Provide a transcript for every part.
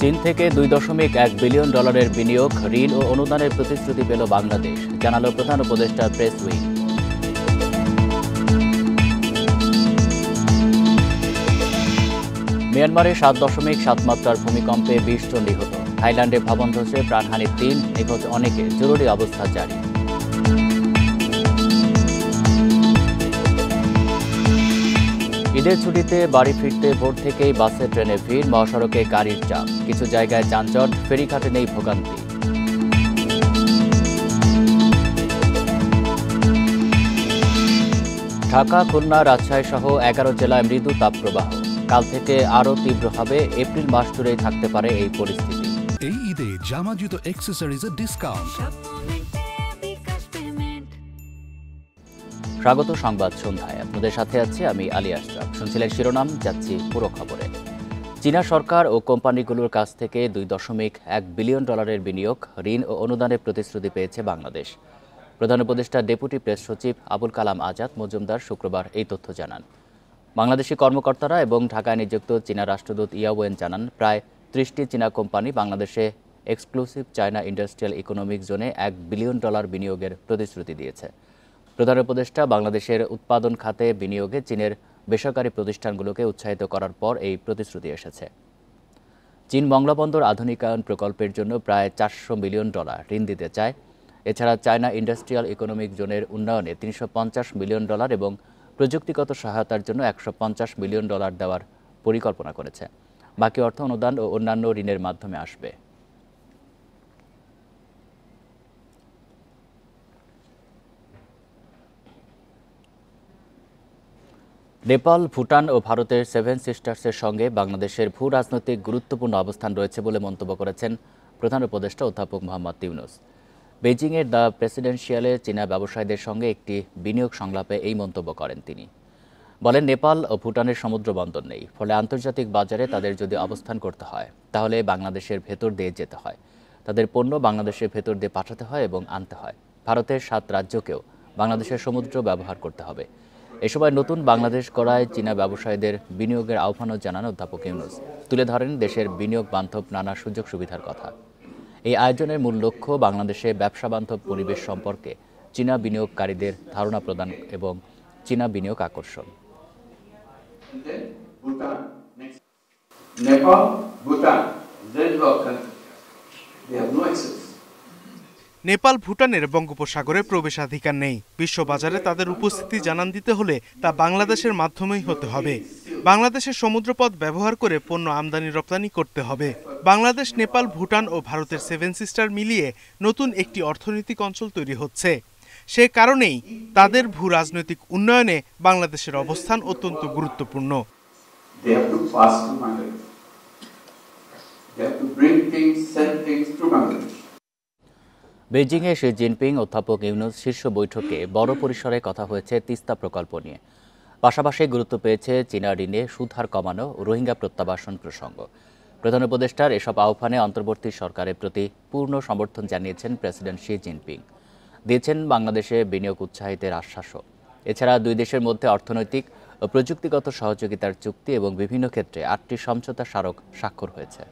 চীন থেকে $2.1 বিলিয়ন বিনিয়োগ, ঋণ ও অনুদানের প্রতিশ্রুতি পেল বাংলাদেশ, জানালো প্রধান উপদেষ্টা প্রেস উইং। মিয়ানমারে 7.7 মাত্রার ভূমিকম্পে 20 জন নিহত। থাইল্যান্ডে ভবন ধসে প্রাণহানি 3, নিখোঁজ অনেকে, জরুরি অবস্থা জারি। ঈদের ছুটিতে বাড়ি ফিরতে ভোর থেকেই বাসে ট্রেনে ভিড়, মহাসড়কে গাড়ির চাপ, কিছু জায়গায় যানজট, ফেরিঘাটে নেই ভোগান্তি। ঢাকা, খুলনা, রাজশাহী সহ 11 জেলায় মৃদু তাপপ্রবাহ। কাল থেকে আরও তীব্র হবে, এপ্রিল মাস জুড়েই থাকতে পারে এই পরিস্থিতি। এই ঈদে জামা জুতো অ্যাক্সেসরিজের ডিসকাউন্ট। স্বাগত সংবাদ সন্ধ্যায়, আপনাদের সাথে আছি আমি আলী আশরাফ। শুনছিলেন শিরোনাম, যাচ্ছি পুরো খবরে। চীনা সরকার ও কোম্পানিগুলোর কাছ থেকে $2.1 বিলিয়ন বিনিয়োগ, ঋণ ও অনুদানের প্রতিশ্রুতি পেয়েছে বাংলাদেশ। প্রধান উপদেষ্টা ডেপুটি প্রেস সচিব আবুল কালাম আজাদ মজুমদার শুক্রবার এই তথ্য জানান। বাংলাদেশি কর্মকর্তারা এবং ঢাকায় নিযুক্ত চীনা রাষ্ট্রদূত ইয়াওয়েন জানান, প্রায় 30টি চীনা কোম্পানি বাংলাদেশে এক্সক্লুসিভ চায়না ইন্ডাস্ট্রিয়াল ইকোনমিক জোনে $1 বিলিয়ন বিনিয়োগের প্রতিশ্রুতি দিয়েছে। প্রধান উপদেষ্টা বাংলাদেশের উৎপাদন খাতে বিনিয়োগে চীনের বেসরকারি প্রতিষ্ঠানগুলোকে উৎসাহিত করার পর এই প্রতিশ্রুতি এসেছে। চীন মংলা বন্দর আধুনিকায়ন প্রকল্পের জন্য প্রায় $400 মিলিয়ন ঋণ দিতে চায়। এছাড়া চায়না ইন্ডাস্ট্রিয়াল ইকোনমিক জোনের উন্নয়নে $350 মিলিয়ন এবং প্রযুক্তিগত সহায়তার জন্য $150 মিলিয়ন দেওয়ার পরিকল্পনা করেছে। বাকি অর্থ অনুদান ও অন্যান্য ঋণের মাধ্যমে আসবে। নেপাল, ভুটান ও ভারতের 7 সিস্টার্সের সঙ্গে বাংলাদেশের ভূ রাজনৈতিক গুরুত্বপূর্ণ অবস্থান রয়েছে বলে মন্তব্য করেছেন প্রধান উপদেষ্টা অধ্যাপক মোহাম্মদ ইউনূস। বেইজিংয়ের দ্য প্রেসিডেন্সিয়ালে চীনা ব্যবসায়ীদের সঙ্গে একটি বিনিয়োগ সংলাপে এই মন্তব্য করেন তিনি। বলেন, নেপাল ও ভুটানের সমুদ্র বন্দর নেই, ফলে আন্তর্জাতিক বাজারে তাদের যদি অবস্থান করতে হয় তাহলে বাংলাদেশের ভেতর দিয়ে যেতে হয়। তাদের পণ্য বাংলাদেশের ভেতর দিয়ে পাঠাতে হয় এবং আনতে হয়। ভারতের 7 রাজ্যকেও বাংলাদেশের সমুদ্র ব্যবহার করতে হবে। এ সময় নতুন বাংলাদেশ গড়ায় চীনা ব্যবসায়ীদের বিনিয়োগের আহ্বানও জানান অধ্যাপক ইউনূস। তুলে ধরেন দেশের বিনিয়োগ বান্ধব নানা সুযোগ সুবিধার কথা। এই আয়োজনের মূল লক্ষ্য বাংলাদেশে ব্যবসা বান্ধব পরিবেশ সম্পর্কে চীনা বিনিয়োগকারীদের ধারণা প্রদান এবং চীনা বিনিয়োগ আকর্ষণ। Nepal, Bhutan, landlocked country. They have no access. Nepal, ভুটানের বঙ্গোপসাগরে প্রবেশাধিকার নেই। বিশ্ববাজারে তাদের উপস্থিতি জানান দিতে হলে তা বাংলাদেশের মাধ্যমেই হতে হবে। বাংলাদেশের সমুদ্রপথ ব্যবহার করে পণ্য আমদানি রপ্তানি করতে হবে। বাংলাদেশ, নেপাল, ভুটান ও ভারতের 7 সিস্টার মিলিয়ে নতুন একটি অর্থনৈতিক অঞ্চল তৈরি হচ্ছে। সে কারণেই তাদের ভূ রাজনৈতিক উন্নয়নে বাংলাদেশের অবস্থান অত্যন্ত গুরুত্বপূর্ণ। বেইজিংয়ে শি জিনপিং, অধ্যাপক ইউনূস শীর্ষ বৈঠকে বড় পরিসরে কথা হয়েছে তিস্তা প্রকল্প নিয়ে। পাশাপাশি গুরুত্ব পেয়েছে চীনা ঋণে সুদহার কমানো, রোহিঙ্গা প্রত্যাবাসন প্রসঙ্গ। প্রধান উপদেষ্টার এসব আহ্বানে অন্তর্বর্তী সরকারের প্রতি পূর্ণ সমর্থন জানিয়েছেন প্রেসিডেন্ট শি জিনপিং। দিয়েছেন বাংলাদেশে বিনিয়োগ উৎসাহিতের আশ্বাসও। এছাড়া দুই দেশের মধ্যে অর্থনৈতিক ও প্রযুক্তিগত সহযোগিতার চুক্তি এবং বিভিন্ন ক্ষেত্রে 8টি সমঝোতা স্মারক স্বাক্ষর হয়েছে।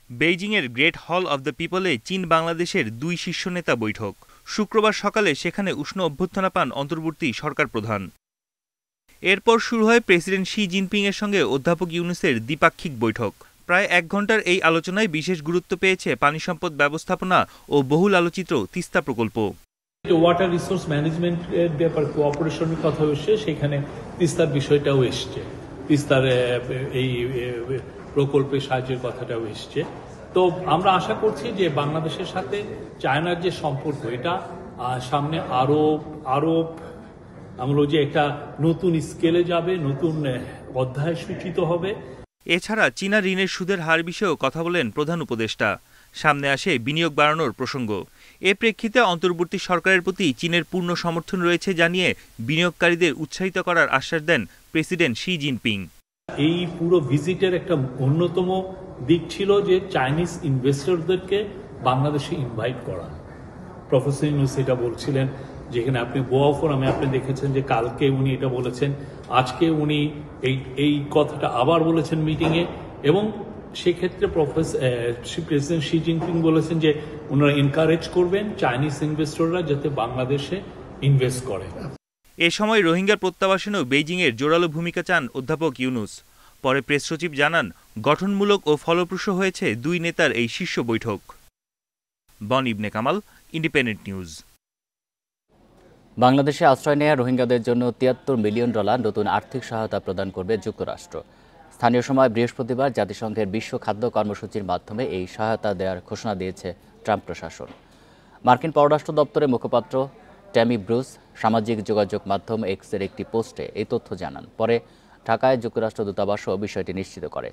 বেইজিংয়ের গ্রেট হল অব দ্য পিপলে চীন বাংলাদেশের 2 শীর্ষ নেতা বৈঠক। শুক্রবার সকালে সেখানে উষ্ণ অভ্যর্থনা পান অন্তর্বর্তী সরকার প্রধান। এরপর শুরু হয় প্রেসিডেন্ট শি জিনপিংয়ের সঙ্গে অধ্যাপক ইউনূসের দ্বিপাক্ষিক বৈঠক। প্রায় 1 ঘণ্টার এই আলোচনায় বিশেষ গুরুত্ব পেয়েছে পানি সম্পদ ব্যবস্থাপনা ও বহুল আলোচিত তিস্তা প্রকল্প। ওয়াটার রিসোর্স ম্যানেজমেন্টের ব্যাপার কোঅপারেশনের কথা এসছে, সেখানে তিস্তার বিষয়টাও এসছে, তিস্তার এই প্রকল্পের সাহায্যের কথাটাও এসছে। তো আমরা আশা করছি যে বাংলাদেশের সাথে চায়নার যে সম্পর্ক, এটা সামনে আরো আমরা যে একটা নতুন স্কেলে যাবে, নতুন অধ্যায় সূচিত হবে। এছাড়া চীনা ঋণের সুদের হার বিষয়েও কথা বলেন প্রধান উপদেষ্টা। সামনে আসে বিনিয়োগ বাড়ানোর প্রসঙ্গ। এ প্রেক্ষিতে অন্তর্বর্তী সরকারের প্রতি চীনের পূর্ণ সমর্থন রয়েছে জানিয়ে বিনিয়োগকারীদের উৎসাহিত করার আশ্বাস দেন প্রেসিডেন্ট শি জিনপিং। এই পুরো ভিজিটের একটা অন্যতম দিক ছিল যে চাইনিজ ইনভেস্টরদেরকে বাংলাদেশে ইনভাইট করা। প্রফেসর ইউনূস এটা বলছিলেন, যেখানে আপনি বোয়া ফোরামে আপনি দেখেছেন যে কালকে উনি এটা বলেছেন, আজকে উনি এই কথাটা আবার বলেছেন মিটিংয়ে, এবং সেক্ষেত্রে প্রেসিডেন্ট শি জিনপিং বলেছেন যে ওনারা এনকারেজ করবেন চাইনিজ ইনভেস্টররা যাতে বাংলাদেশে ইনভেস্ট করে। এ সময় রোহিঙ্গার প্রত্যাবাসনেও বেইজিংয়ের জোরালো ভূমিকা চান অধ্যাপক ইউনুস। পরে প্রেস সচিব জানান, গঠনমূলক ও ফলপ্রসূ হয়েছে দুই নেতার এই শীর্ষ বৈঠক। বন ইবনে কামাল, ইন্ডিপেন্ডেন্ট নিউজ। বাংলাদেশে আশ্রয় নেয়া রোহিঙ্গাদের জন্য $73 মিলিয়ন নতুন আর্থিক সহায়তা প্রদান করবে যুক্তরাষ্ট্র। স্থানীয় সময় বৃহস্পতিবার জাতিসংঘের বিশ্ব খাদ্য কর্মসূচির মাধ্যমে এই সহায়তা দেওয়ার ঘোষণা দিয়েছে ট্রাম্প প্রশাসন। মার্কিন পররাষ্ট্র দপ্তরের মুখপাত্র ট্যামি ব্রুস সামাজিক যোগাযোগ মাধ্যম এক্সের একটি পোস্টে এই তথ্য জানান। পরে ঢাকায় যুক্তরাষ্ট্র দূতাবাসও বিষয়টি নিশ্চিত করে।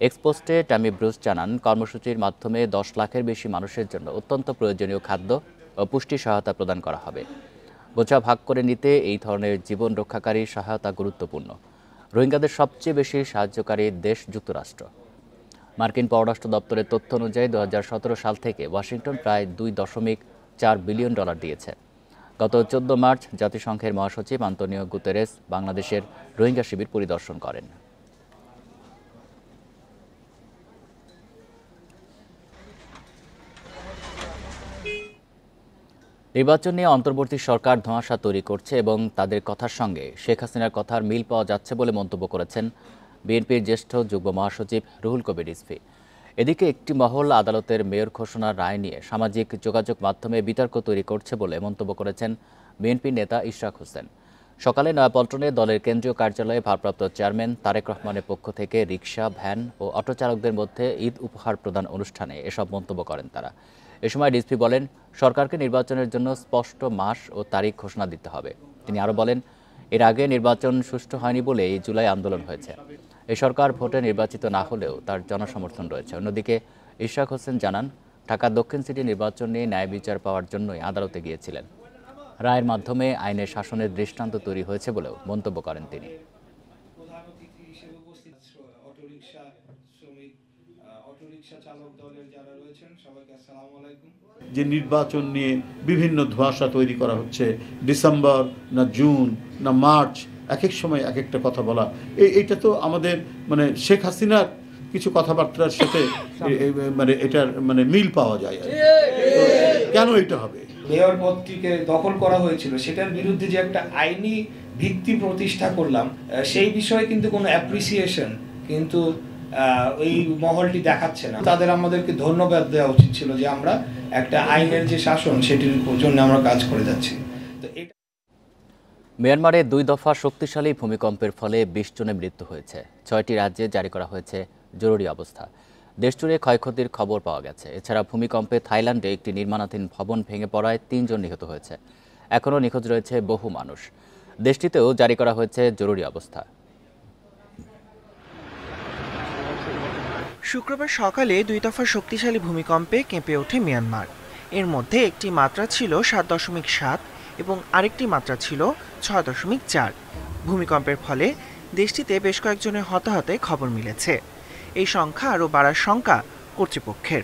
এক্স পোস্টে ট্যামি ব্রুস জানান, কর্মসূচির মাধ্যমে 10 লাখের বেশি মানুষের জন্য অত্যন্ত প্রয়োজনীয় খাদ্য ও পুষ্টি সহায়তা প্রদান করা হবে। বোঝা ভাগ করে নিতে এই ধরনের জীবন রক্ষাকারী সহায়তা গুরুত্বপূর্ণ। রোহিঙ্গাদের সবচেয়ে বেশি সাহায্যকারী দেশ যুক্তরাষ্ট্র। মার্কিন পররাষ্ট্র দপ্তরের তথ্য অনুযায়ী 2017 সাল থেকে ওয়াশিংটন প্রায় $2.4 বিলিয়ন দিয়েছে। গত 14 মার্চ জাতিসংঘের মহাসচিব আন্তোনিও গুতেরেস বাংলাদেশের রোহিঙ্গা শিবির পরিদর্শন করেন। নির্বাচন নিয়ে অন্তর্বর্তী সরকার ধোঁয়াশা তৈরি করছে এবং তাদের কথার সঙ্গে শেখ হাসিনার কথার মিল পাওয়া যাচ্ছে বলে মন্তব্য করেছেন বিএনপির জ্যেষ্ঠ যুগ্ম মহাসচিব রুহুল কবির রিজভী। এদিকে একটি মহল আদালতের মেয়র ঘোষণার রায় নিয়ে সামাজিক যোগাযোগ মাধ্যমে বিতর্ক তৈরি করছে বলে মন্তব্য করেছেন বিএনপি নেতা ইশরাক হোসেন। সকালে নয়াপল্টনে দলের কেন্দ্রীয় কার্যালয়ে ভারপ্রাপ্ত চেয়ারম্যান তারেক রহমানের পক্ষ থেকে রিকশা, ভ্যান ও অটো চালকদের মধ্যে ঈদ উপহার প্রদান অনুষ্ঠানে এসব মন্তব্য করেন তারা। এ সময় রিজভী বলেন, সরকারকে নির্বাচনের জন্য স্পষ্ট মাস ও তারিখ ঘোষণা দিতে হবে। তিনি আরও বলেন, এর আগে নির্বাচন সুষ্ঠু হয়নি বলে এই জুলাই আন্দোলন হয়েছে। এই সরকার ভোটে নির্বাচিত না হলেও তার জনসমর্থন রয়েছে। অন্যদিকে ইশরাক হোসেন জানান, ঢাকা দক্ষিণ সিটি নির্বাচন নিয়ে ন্যায় বিচার পাওয়ার জন্যই আদালতে গিয়েছিলেন। রায়ের মাধ্যমে আইনের শাসনের দৃষ্টান্ত তৈরি হয়েছে বলেও মন্তব্য করেন তিনি। যে নির্বাচন নিয়ে বিভিন্ন ধোঁয়াশা তৈরি করা হচ্ছে, ডিসেম্বর না জুন না মার্চ, এক এক সময় এক একটা কথা বলা, এইটা তো আমাদের মানে শেখ হাসিনার কিছু কথাবার্তার সাথে মানে এটার মানে মিল পাওয়া যায়। কেন এটা হবে? মেয়র পদটিকে দখল করা হয়েছিল, সেটার বিরুদ্ধে যে একটা আইনি ভিত্তি প্রতিষ্ঠা করলাম, সেই বিষয়ে কিন্তু কোনো অ্যাপ্রিসিয়েশন কিন্তু ওই মহলটি দেখাচ্ছে না। তাদের আমাদেরকে ধন্যবাদ দেওয়া উচিত ছিল যে আমরা একটা আইনের যে শাসন সেটির জন্য আমরা কাজ করে যাচ্ছি। মিয়ানমারে 2 দফা শক্তিশালী ভূমিকম্পের ফলে 20 জনের মৃত্যু হয়েছে। 6টি রাজ্যে জারি করা হয়েছে জরুরি অবস্থা। দেশজুড়ে ক্ষয়ক্ষতির খবর পাওয়া গেছে। এছাড়া ভূমিকম্পে থাইল্যান্ডে একটি নির্মাণাধীন ভবন ভেঙে পড়ায় 3 জন নিহত হয়েছে। এখনও নিখোঁজ রয়েছে বহু মানুষ। দেশটিতেও জারি করা হয়েছে জরুরি অবস্থা। শুক্রবার সকালে 2 দফা শক্তিশালী ভূমিকম্পে কেঁপে ওঠে মিয়ানমার। এর মধ্যে একটি মাত্রা ছিল 7.7 এবং আরেকটি মাত্রা ছিল 6.4। ভূমিকম্পের ফলে দেশটিতে বেশ কয়েকজনের হতাহতে খবর মিলেছে। এই সংখ্যা আরও বাড়ার শঙ্কা কর্তৃপক্ষের।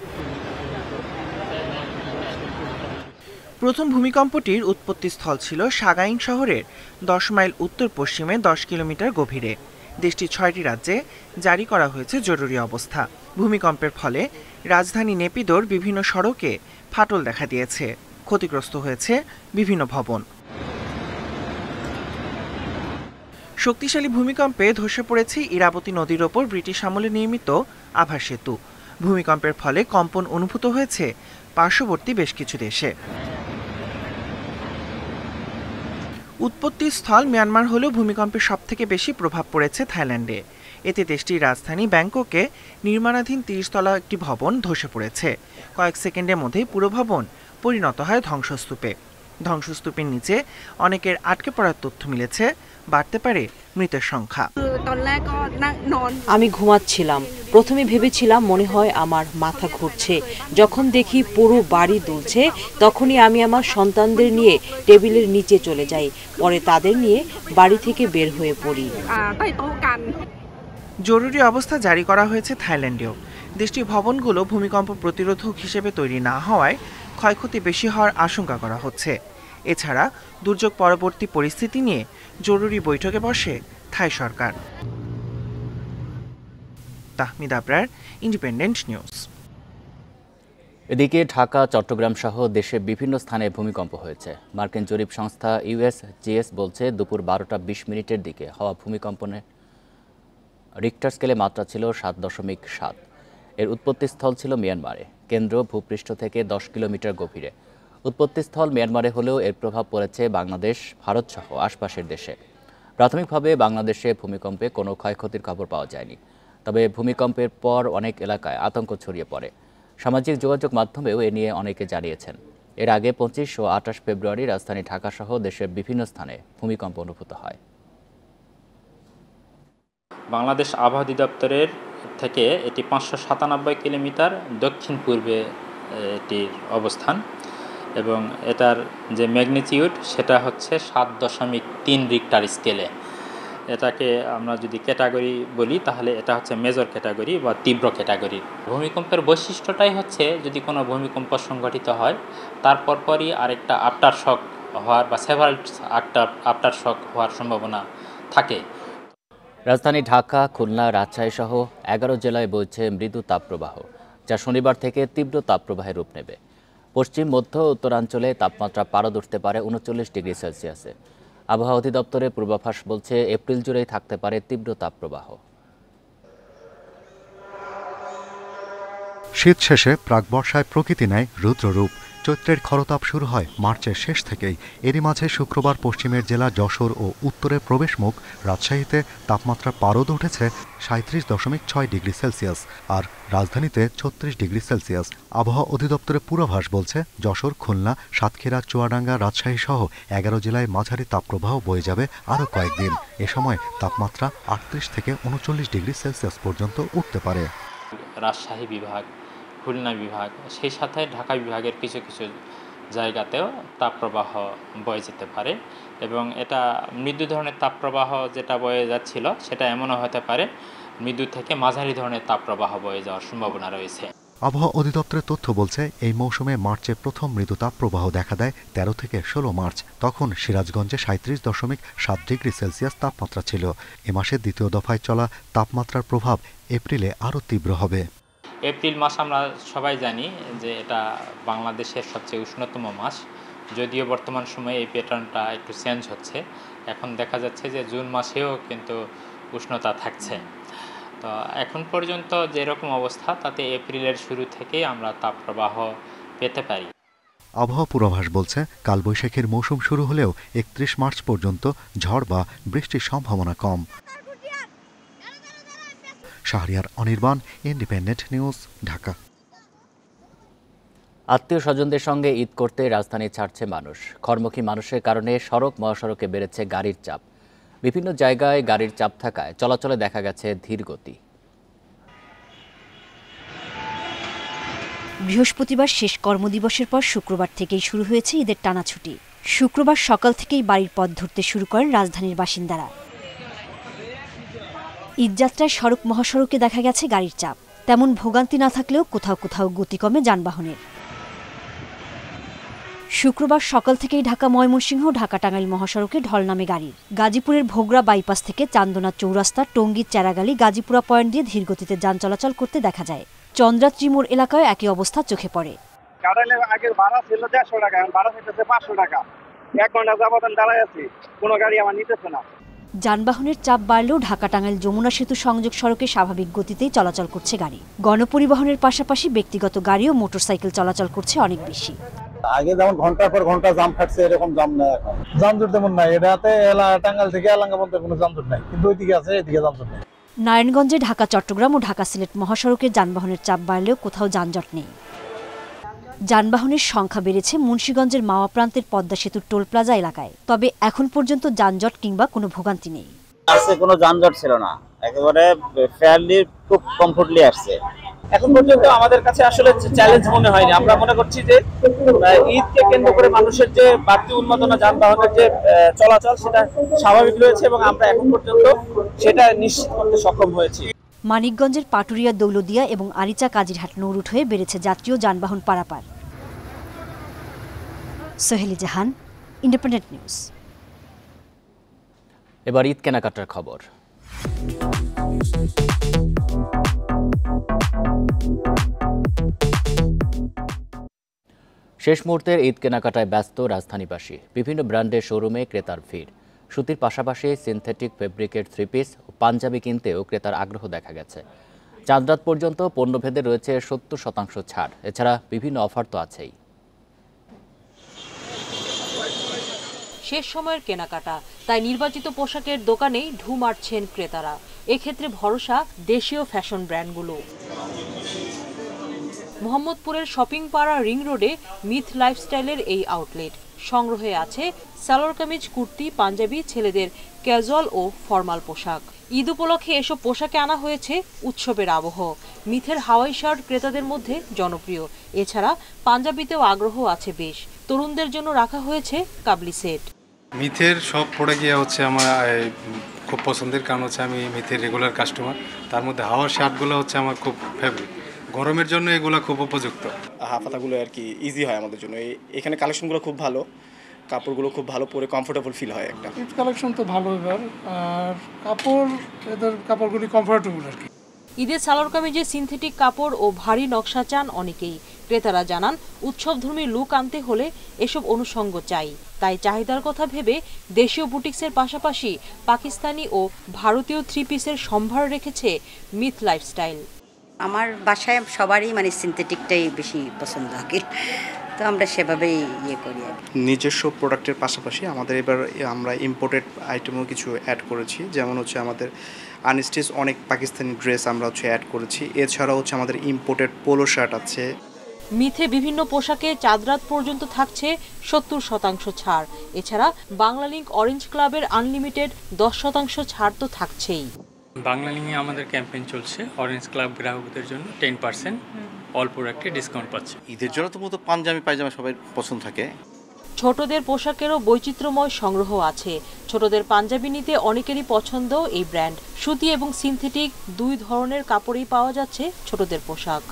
প্রথম ভূমিকম্পটির উৎপত্তিস্থল ছিল সাগাইং শহরের 10 মাইল উত্তর পশ্চিমে 10 কিলোমিটার গভীরে। দেশটির 6টি রাজ্যে জারি করা হয়েছে জরুরি অবস্থা। ভূমিকম্পের ফলে রাজধানী নেপিদোর বিভিন্ন সড়কে ফাটল দেখা দিয়েছে। ক্ষতিগ্রস্ত হয়েছে বিভিন্ন ভবন। শক্তিশালী ভূমিকম্পে ধসে পড়েছে ইরাবতী নদীর ওপর ব্রিটিশ আমলে নির্মিত আভা সেতু। ভূমিকম্পের ফলে কম্পন অনুভূত হয়েছে পার্শ্ববর্তী বেশ কিছু দেশে। উৎপত্তিস্থল মিয়ানমার হলেও ভূমিকম্পের সবথেকে বেশি প্রভাব পড়েছে থাইল্যান্ডে। এতে দেশটির রাজধানী ব্যাংককে নির্মাণাধীন 30 তলা একটি ভবন ধসে পড়েছে। কয়েক সেকেন্ডের মধ্যেই পুরো ভবন পরিণত হয় ধ্বংসস্তূপে। ধ্বংসস্তূপের নিচে অনেকের আটকে পড়ার তথ্য মিলেছে। বাড়তে পারে মৃতের সংখ্যা। আমি ঘুমাচ্ছিলাম। প্রথমে ভেবেছিলাম মনে হয় আমার মাথা ঘুরছে। যখন দেখি পুরো বাড়ি দুলছে, তখনই আমি আমার সন্তানদের নিয়ে টেবিলের নিচে চলে যাই। পরে তাদের নিয়ে বাড়ি থেকে বের হয়ে পড়ি। জরুরি অবস্থা জারি করা হয়েছে থাইল্যান্ডেও। দেশটির ভবনগুলো ভূমিকম্প প্রতিরোধক হিসেবে তৈরি না হওয়ায় ক্ষয়ক্ষতি বেশি হওয়ার আশঙ্কা করা হচ্ছে। এছাড়া দুর্যোগ পরবর্তী পরিস্থিতি নিয়ে জরুরি বৈঠকে বসে থাই সরকার। Tahmid Abrar, independent news. এদিকে ঢাকা, চট্টগ্রাম সহ দেশে বিভিন্ন স্থানে ভূমিকম্প হয়েছে। মার্কিন জরিপ সংস্থা USGS বলছে দুপুর 12টা 20 মিনিটের দিকে হওয়া ভূমিকম্পনে রিক্টার স্কেলে মাত্রা ছিল 7.7। এর উৎপত্তিস্থল ছিল মিয়ানমারে। কেন্দ্র ভূপৃষ্ঠ থেকে 10 কিলোমিটার গভীরে। উৎপত্তিস্থল মিয়ানমারে হলেও এর প্রভাব পড়েছে বাংলাদেশ, ভারত সহ আশপাশের দেশে। প্রাথমিকভাবে বাংলাদেশে ভূমিকম্পে কোনো ক্ষয়ক্ষতির খবর পাওয়া যায়নি। তবে ভূমিকম্পের পর অনেক এলাকায় আতঙ্ক ছড়িয়ে পড়ে। সামাজিক যোগাযোগ মাধ্যমেও এ নিয়ে অনেকে জানিয়েছেন। এর আগে 25 ও 28 ফেব্রুয়ারি রাজধানী ঢাকাসহ দেশের বিভিন্ন স্থানে ভূমিকম্প অনুভূত হয়। বাংলাদেশ আবহাওয়া অধিদপ্তরের থেকে এটি 597 কিলোমিটার দক্ষিণ পূর্বে এটির অবস্থান এবং এটার যে ম্যাগনিটিউড সেটা হচ্ছে 7.3 রিক্টার স্কেলে। এটাকে আমরা যদি ক্যাটাগরি বলি তাহলে এটা হচ্ছে মেজর ক্যাটাগরি বা তীব্র ক্যাটাগরি। ভূমিকম্পের বৈশিষ্ট্যটাই হচ্ছে যদি কোনো ভূমিকম্প সংঘটিত হয় তারপর পরই আরেকটা আফটার শক হওয়ার বা সেভারাল আফটার শক হওয়ার সম্ভাবনা থাকে। রাজধানী ঢাকা, খুলনা, রাজশাহী সহ 11 জেলায় বইছে মৃদু তাপপ্রবাহ, যা শনিবার থেকে তীব্র তাপপ্রবাহের রূপ নেবে। পশ্চিম, মধ্য ও উত্তরাঞ্চলে তাপমাত্রা পারদ উঠতে পারে 39 ডিগ্রি সেলসিয়াসে। আবহাওয়া অধিদপ্তরের পূর্বাভাস বলছে এপ্রিল জুড়েই থাকতে পারে তীব্র তাপপ্রবাহ। শীত শেষে প্রাকবর্ষায় প্রকৃতি নেয় রুদ্ররূপ। চৈত্রের খরতাপ শুরু হয় মার্চের শেষ থেকেই। এরই মাঝে শুক্রবার পশ্চিমের জেলা যশোর ও উত্তরের প্রবেশমুখ রাজশাহীতে তাপমাত্রা পারদ উঠেছে 37.6 ডিগ্রি সেলসিয়াস আর রাজধানীতে 36 ডিগ্রি সেলসিয়াস। আবহাওয়া অধিদপ্তরের পূর্বাভাস বলছে যশোর, খুলনা, সাতক্ষীরা, চুয়াডাঙ্গা, রাজশাহী সহ 11 জেলায় মাঝারি তাপপ্রবাহ বয়ে যাবে আরও কয়েকদিন। এ সময় তাপমাত্রা 38 থেকে 39 ডিগ্রি সেলসিয়াস পর্যন্ত উঠতে পারে। রাজশাহী বিভাগ, খুলনা বিভাগ, সেই সাথে ঢাকা বিভাগের কিছু কিছু জায়গাতেও তাপপ্রবাহ বয়ে যেতে পারে এবং এটা মৃদু ধরনের তাপপ্রবাহ যেটা বয়ে যাচ্ছিল সেটা এমনও হতে পারে মৃদু থেকে মাঝারি ধরনের তাপপ্রবাহ বয়ে যাওয়ার সম্ভাবনা রয়েছে। আবহাওয়া অধিদপ্তরের তথ্য বলছে এই মৌসুমে মার্চে প্রথম মৃদু তাপপ্রবাহ দেখা দেয় 13 থেকে 16 মার্চ। তখন সিরাজগঞ্জে 37.7 ডিগ্রি সেলসিয়াস তাপমাত্রা ছিল। এ মাসে দ্বিতীয় দফায় চলা তাপমাত্রার প্রভাব এপ্রিলে আরও তীব্র হবে। এপ্রিল মাস আমরা সবাই জানি যে এটা বাংলাদেশের সবচেয়ে উষ্ণতম মাস, যদিও বর্তমান সময়ে এই প্যাটার্নটা একটু চেঞ্জ হচ্ছে। এখন দেখা যাচ্ছে যে জুন মাসেও কিন্তু উষ্ণতা থাকছে। তো এখন পর্যন্ত যেরকম অবস্থা তাতে এপ্রিলের শুরু থেকেই আমরা তাপপ্রবাহ পেতে পারি। আবহাওয়া পূর্বাভাস বলছে কালবৈশাখীর মৌসুম শুরু হলেও 31 মার্চ পর্যন্ত ঝড় বা বৃষ্টির সম্ভাবনা কম। Shahriar Anirban, independent news, Dhaka. আত্মীয় স্বজনদের সঙ্গে ঈদ করতে রাজধানী ছাড়ছে মানুষ। ঘরমুখী মানুষের কারণে সড়ক মহাসড়কে বেড়েছে গাড়ির চাপ। বিভিন্ন জায়গায় গাড়ির চাপ থাকায় চলাচলে দেখা গেছে ধীর গতি। বৃহস্পতিবার শেষ কর্মদিবসের পর শুক্রবার থেকেই শুরু হয়েছে ঈদের টানা ছুটি। শুক্রবার সকাল থেকেই বাড়ির পথ ধরতে শুরু করেন রাজধানীর বাসিন্দারা। ঈদযাত্রায় সড়ক মহাসড়কে দেখা গেছে গাড়ির চাপ। তেমন ভোগান্তি না থাকলেও কোথাও কোথাও গতি কমে যানবাহনের। শুক্রবার সকাল থেকেই ঢাকা ময়মনসিংহ, ঢাকা টাঙ্গাইল মহাসড়কে ঢল নামে গাড়ির। গাজীপুরের ভোগড়া বাইপাস থেকে চান্দনা চৌরাস্তা, টঙ্গীর চেরাগালি, গাজীপুরা পয়েন্ট দিয়ে ধীরগতিতে যান চলাচল করতে দেখা যায়। চন্দ্রা ত্রিমোড় এলাকায় একই অবস্থা চোখে পড়ে। আগের ভাড়া ছিল 150 টাকা, এখন ভাড়া হচ্ছে 500 টাকা। 1 ঘন্টা যাবত দাঁড়ায় আছি, কোনো গাড়ি আমার নিতেছে না। যানবাহনের চাপ বাড়লেও ঢাকা টাঙ্গাইল যমুনা সেতু সংযোগ সড়কে স্বাভাবিক গতিতেই চলাচল করছে গাড়ি। গণপরিবহনের পাশাপাশি ব্যক্তিগত গাড়ি ও মোটরসাইকেল চলাচল করছে অনেক বেশি। আগে যেমন ঘন্টার পর ঘন্টা জাম থাকছে, এরকম জাম নাই এখন। যানজট তেমন নাই, এটাতে টাঙ্গাইল থেকে এলাঙ্গা পর্যন্ত কোনো যানজট নাই, কিন্তু ওইদিকে আছে, এদিকে যানজট নেই। নারায়ণগঞ্জে ঢাকা চট্টগ্রাম ও ঢাকা সিলেট মহাসড়কে যানবাহনের চাপ বাড়লেও কোথাও যানজট নেই। যানবাহনের সংখ্যা বেড়েছে মুন্সিগঞ্জের মাওয়া প্রান্তের পদ্মা সেতুর টোল প্লাজা এলাকায়। তবে এখন পর্যন্ত যানজট কিংবা কোনো ভোগান্তি নেই। আসছে কোনো যানজট ছিল না, একেবারে ফেয়ারলি খুব কমফোর্টলি আসছে। এখন পর্যন্ত আমাদের কাছে আসলে চ্যালেঞ্জ মনে হয়নি। আমরা মনে করছি যে ঈদকে কেন্দ্র করে মানুষের যে বাড়তি উন্মাদনা, যানবাহনের যে চলাচল সেটা স্বাভাবিক রয়েছে এবং আমরা এখন পর্যন্ত সেটা নিশ্চিত করতে সক্ষম হয়েছি। মানিকগঞ্জের পাটুরিয়া, দৌলদিয়া এবং আরিচা কাজিরহাট নৌরুট হয়ে বেড়েছে যাত্রী ও যানবাহন পারাপার। সোহেলি জাহান, ইন্ডিপেন্ডেন্ট নিউজ। এবার ঈদ কেনাকাটার খবর। শেষ মুহূর্তের ঈদ কেনাকাটায় ব্যস্ত রাজধানীবাসী। বিভিন্ন ব্র্যান্ডের শোরুমে ক্রেতার ভিড়। সুতির পাশাপাশি সিনথেটিক ফেব্রিকের 3 পিস ও পাঞ্জাবি কিনতেও ক্রেতার আগ্রহ দেখা গেছে। চাঁদ রাত পর্যন্ত পণ্যভেদে রয়েছে 70% ছাড়। এছাড়া বিভিন্ন অফার তো আছেই। শেষ সময়ের কেনাকাটা, তাই নির্বাচিত পোশাকের দোকানেই ঢু মারছেন ক্রেতারা। এক্ষেত্রে ভরসা দেশীয় ফ্যাশন ব্র্যান্ডগুলো। মোহাম্মদপুরের শপিং পাড়া রিং রোডে মিথ লাইফস্টাইলের এই আউটলেট। সংগ্রহে আছে সালোয়ার কামিজ, কুর্তি, পাঞ্জাবি, ছেলেদের ক্যাজুয়াল ও ফর্মাল পোশাক। ঈদ উপলক্ষে এসব পোশাকে আনা হয়েছে উৎসবের আবহ। মিথের হাওয়াই শার্ট ক্রেতাদের মধ্যে জনপ্রিয়। এছাড়া পাঞ্জাবিতেও আগ্রহ আছে বেশ। তরুণদের জন্য রাখা হয়েছে কাবলি সেট। মিথের সব প্রোডাক্টই হচ্ছে আমার খুব পছন্দের, কারণ হচ্ছে আমি মিথের রেগুলার কাস্টমার। তার মধ্যে হাওয়ার শার্টগুলো হচ্ছে আমার খুব ফেভারিট। গরমের জন্য এগুলো খুব উপযুক্ত। হাফাতাগুলো আর কি ইজি হয় আমাদের জন্য। এখানে কালেকশনগুলো খুব ভালো, কাপড়গুলো খুব ভালো পরে কমফোর্টেবল ফিল হয়। একটা ঈদ কালেকশন তো ভালো এবার, আর এদের কাপড়গুলি কমফোর্টেবল আর কি। ঈদের সালোয়ার কামিজে সিনথেটিক কাপড় ও ভারী নকশা চান অনেকেই। ক্রেতারা জানান উৎসবধর্মী লুক আনতে হলে এসব অনুষঙ্গ চাই। তাই চাহিদার কথা ভেবে দেশীয় বুটিক্সের পাশাপাশি পাকিস্তানি ও ভারতীয় 3 পিসের সম্ভার রেখেছে মিথ লাইফস্টাইল। আমার বাসায় সবারই মানে সিনথেটিকটাই বেশি পছন্দ হয়, তো আমরা সেভাবেই করি। নিজস্ব প্রোডাক্টের পাশাপাশি আমাদের এবার আমরা ইম্পোর্টেড আইটেমও কিছু অ্যাড করেছি। যেমন হচ্ছে আমাদের আনস্টিচ অনেক পাকিস্তানি ড্রেস আমরা হচ্ছে অ্যাড করেছি। এছাড়াও হচ্ছে আমাদের ইম্পোর্টেড পোলো শার্ট আছে। মিথে বিভিন্ন পোশাকে চাঁদ রাত পর্যন্ত থাকছে 70% ছাড়। এছাড়া বাংলা লিংক অরেঞ্জ ক্লাবের আনলিমিটেড 10% ছাড় তো থাকছেই। বাংলা লিংকে আমাদের ক্যাম্পেইন চলছে, অরেঞ্জ ক্লাব গ্রাহকদের জন্য 10% অল প্রোডাক্টে ডিসকাউন্ট পাচ্ছে। ঈদের জন্য তো মূলত পাঞ্জাবি পায়জামা সবাই পছন্দ থাকে। ছোটদের পোশাকেরও বৈচিত্র্যময় সংগ্রহ আছে। ছোটদের পাঞ্জাবি নিতে অনেকেরই পছন্দ এই ব্র্যান্ড। সুতি এবং সিনথেটিক দুই ধরনের কাপড়েই পাওয়া যাচ্ছে ছোটদের পোশাক।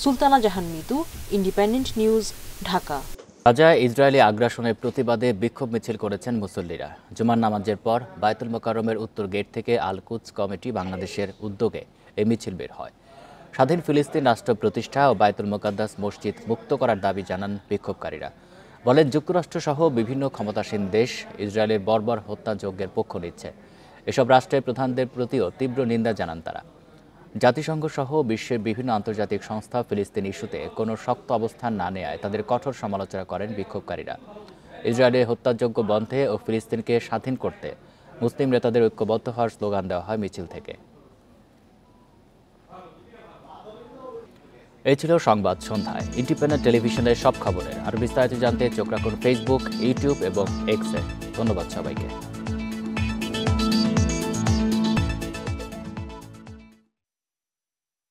সুলতানা জাহান মিতু, ইন্ডিপেন্ডেন্ট নিউজ, ঢাকা। গাজায় ইসরায়েলি আগ্রাসনের প্রতিবাদে বিক্ষোভ মিছিল করেছেন মুসল্লিরা। জুমার নামাজের পর বায়তুল মোকাররমের উত্তর গেট থেকে আল কুদস কমিটি বাংলাদেশের উদ্যোগে এই মিছিল বের হয়। স্বাধীন ফিলিস্তিন রাষ্ট্র প্রতিষ্ঠা ও বায়তুল মোকাদ্দাস মসজিদ মুক্ত করার দাবি জানান বিক্ষোভকারীরা। বলেন যুক্তরাষ্ট্রসহ বিভিন্ন ক্ষমতাসীন দেশ ইসরায়েলের বর্বর হত্যাযজ্ঞের পক্ষ নিচ্ছে। এসব রাষ্ট্রের প্রধানদের প্রতিও তীব্র নিন্দা জানান তারা। জাতিসংঘ সহ বিশ্বের বিভিন্ন আন্তর্জাতিক সংস্থা ফিলিস্তিন ইস্যুতে কোনো শক্ত অবস্থান না নেয়ায় তাদের কঠোর সমালোচনা করেন বিক্ষোভকারীরা। ইসরায়েলের হত্যাযজ্ঞ বন্ধে ও ফিলিস্তিনকে স্বাধীন করতে মুসলিম নেতাদের ঐক্যবদ্ধ হওয়ার স্লোগান দেওয়া হয় মিছিল থেকে। এই ছিল সংবাদ সন্ধ্যায়। ইন্ডিপেন্ডেন্ট টেলিভিশনের সব খবরের আরও বিস্তারিত জানতে চোখ রাখুন ফেসবুক, ইউটিউব এবং এক্সে। ধন্যবাদ সবাইকে।